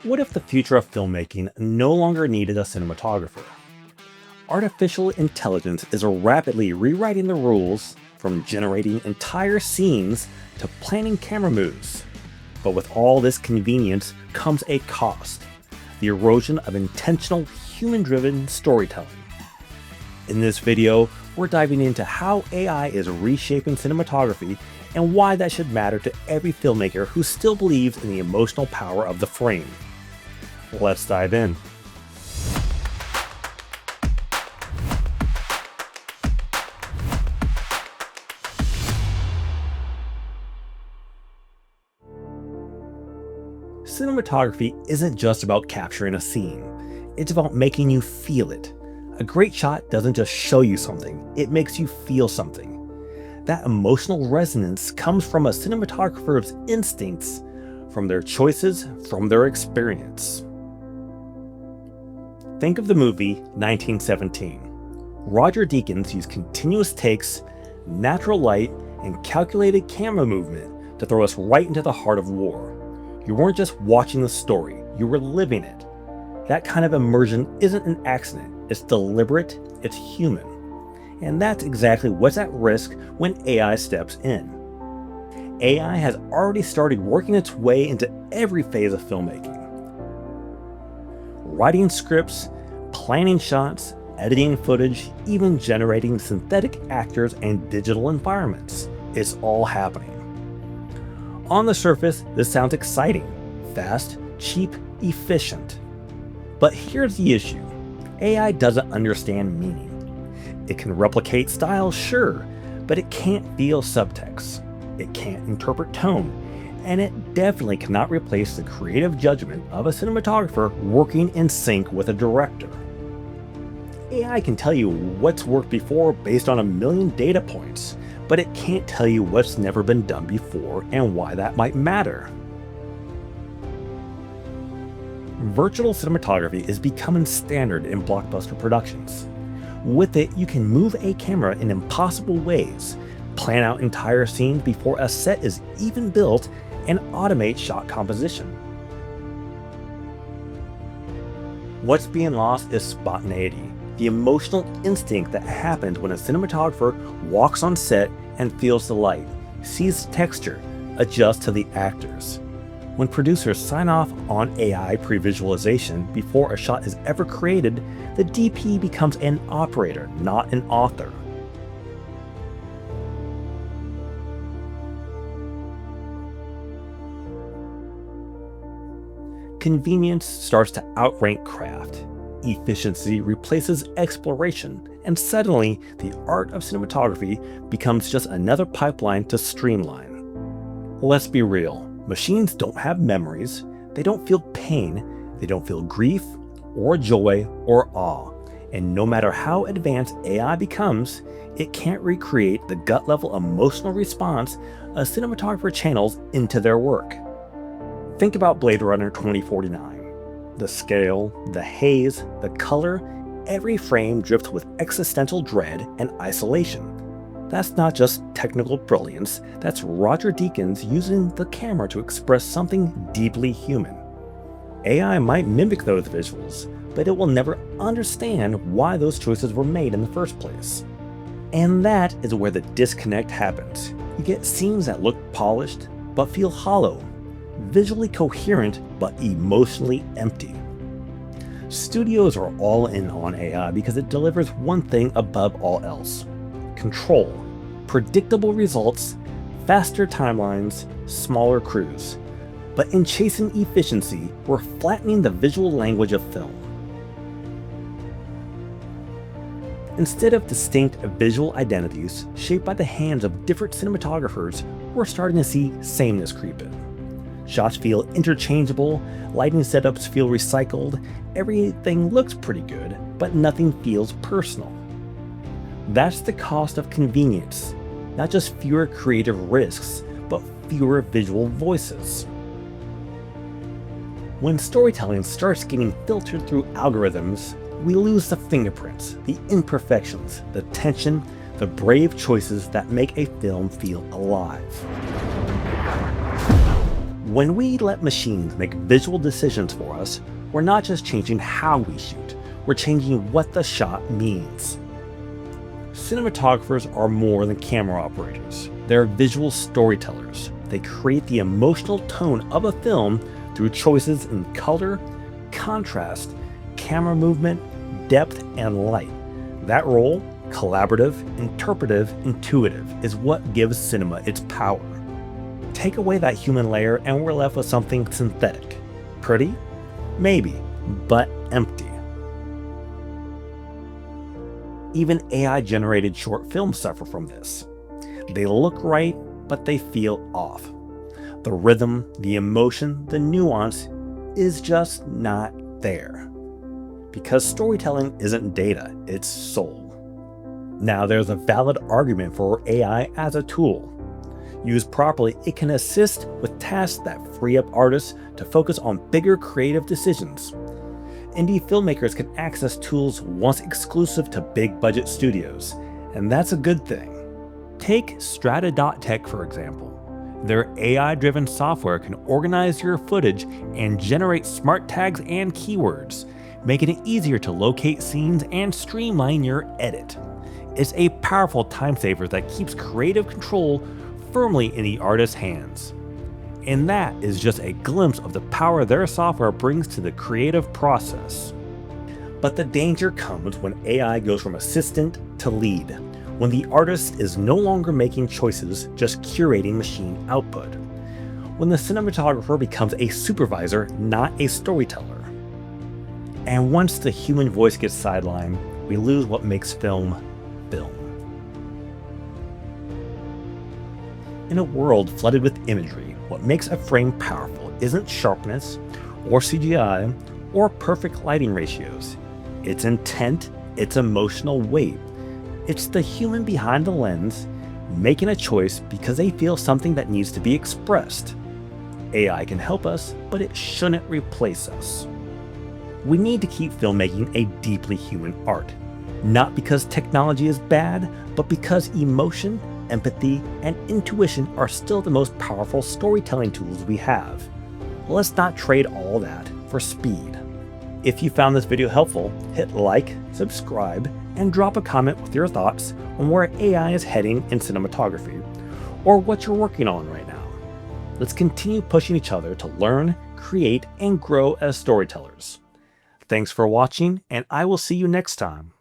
What if the future of filmmaking no longer needed a cinematographer? Artificial intelligence is rapidly rewriting the rules, from generating entire scenes to planning camera moves. But with all this convenience comes a cost: the erosion of intentional human-driven storytelling. In this video, we're diving into how AI is reshaping cinematography and why that should matter to every filmmaker who still believes in the emotional power of the frame. Let's dive in. Cinematography isn't just about capturing a scene, it's about making you feel it. A great shot doesn't just show you something, it makes you feel something. That emotional resonance comes from a cinematographer's instincts, from their choices, from their experience. Think of the movie 1917. Roger Deakins used continuous takes, natural light, and calculated camera movement to throw us right into the heart of war. You weren't just watching the story, you were living it. That kind of immersion isn't an accident, it's deliberate, it's human. And that's exactly what's at risk when AI steps in. AI has already started working its way into every phase of filmmaking. Writing scripts, planning shots, editing footage, even generating synthetic actors and digital environments. It's all happening. On the surface, this sounds exciting, fast, cheap, efficient. But here's the issue. AI doesn't understand meaning. It can replicate style, sure, but it can't feel subtext. It can't interpret tone, and it definitely cannot replace the creative judgment of a cinematographer working in sync with a director. AI can tell you what's worked before based on 1 million data points, but it can't tell you what's never been done before and why that might matter. Virtual cinematography is becoming standard in blockbuster productions. With it, you can move a camera in impossible ways, plan out entire scenes before a set is even built, and automate shot composition. What's being lost is spontaneity, the emotional instinct that happens when a cinematographer walks on set and feels the light, sees the texture, adjusts to the actors. When producers sign off on AI pre-visualization before a shot is ever created, the DP becomes an operator, not an author. Convenience starts to outrank craft. Efficiency replaces exploration, and suddenly the art of cinematography becomes just another pipeline to streamline. Let's be real. Machines don't have memories, they don't feel pain, they don't feel grief, or joy, or awe. And no matter how advanced AI becomes, it can't recreate the gut-level emotional response a cinematographer channels into their work. Think about Blade Runner 2049. The scale, the haze, the color, every frame drips with existential dread and isolation. That's not just technical brilliance, that's Roger Deakins using the camera to express something deeply human. AI might mimic those visuals, but it will never understand why those choices were made in the first place. And that is where the disconnect happens. You get scenes that look polished, but feel hollow, visually coherent, but emotionally empty. Studios are all in on AI because it delivers one thing above all else: control, predictable results, faster timelines, smaller crews. But in chasing efficiency, we're flattening the visual language of film. Instead of distinct visual identities shaped by the hands of different cinematographers, we're starting to see sameness creep in. Shots feel interchangeable, lighting setups feel recycled, everything looks pretty good, but nothing feels personal. That's the cost of convenience, not just fewer creative risks, but fewer visual voices. When storytelling starts getting filtered through algorithms, we lose the fingerprints, the imperfections, the tension, the brave choices that make a film feel alive. When we let machines make visual decisions for us, we're not just changing how we shoot, we're changing what the shot means. Cinematographers are more than camera operators. They're visual storytellers. They create the emotional tone of a film through choices in color, contrast, camera movement, depth, and light. That role, collaborative, interpretive, intuitive, is what gives cinema its power. Take away that human layer and we're left with something synthetic. Pretty? Maybe, but empty. Even AI-generated short films suffer from this. They look right, but they feel off. The rhythm, the emotion, the nuance is just not there. Because storytelling isn't data, it's soul. Now, there's a valid argument for AI as a tool. Used properly, it can assist with tasks that free up artists to focus on bigger creative decisions. Indie filmmakers can access tools once exclusive to big budget studios, and that's a good thing. Take Strata.tech for example. Their AI-driven software can organize your footage and generate smart tags and keywords, making it easier to locate scenes and streamline your edit. It's a powerful time saver that keeps creative control firmly in the artist's hands. And that is just a glimpse of the power their software brings to the creative process. But the danger comes when AI goes from assistant to lead, when the artist is no longer making choices, just curating machine output. When the cinematographer becomes a supervisor, not a storyteller. And once the human voice gets sidelined, we lose what makes film, film. In a world flooded with imagery, what makes a frame powerful isn't sharpness, or CGI, or perfect lighting ratios. It's intent, it's emotional weight. It's the human behind the lens making a choice because they feel something that needs to be expressed. AI can help us, but it shouldn't replace us. We need to keep filmmaking a deeply human art, not because technology is bad, but because emotion, empathy, and intuition are still the most powerful storytelling tools we have. Let's not trade all that for speed. If you found this video helpful, hit like, subscribe, and drop a comment with your thoughts on where AI is heading in cinematography, or what you're working on right now. Let's continue pushing each other to learn, create, and grow as storytellers. Thanks for watching, and I will see you next time.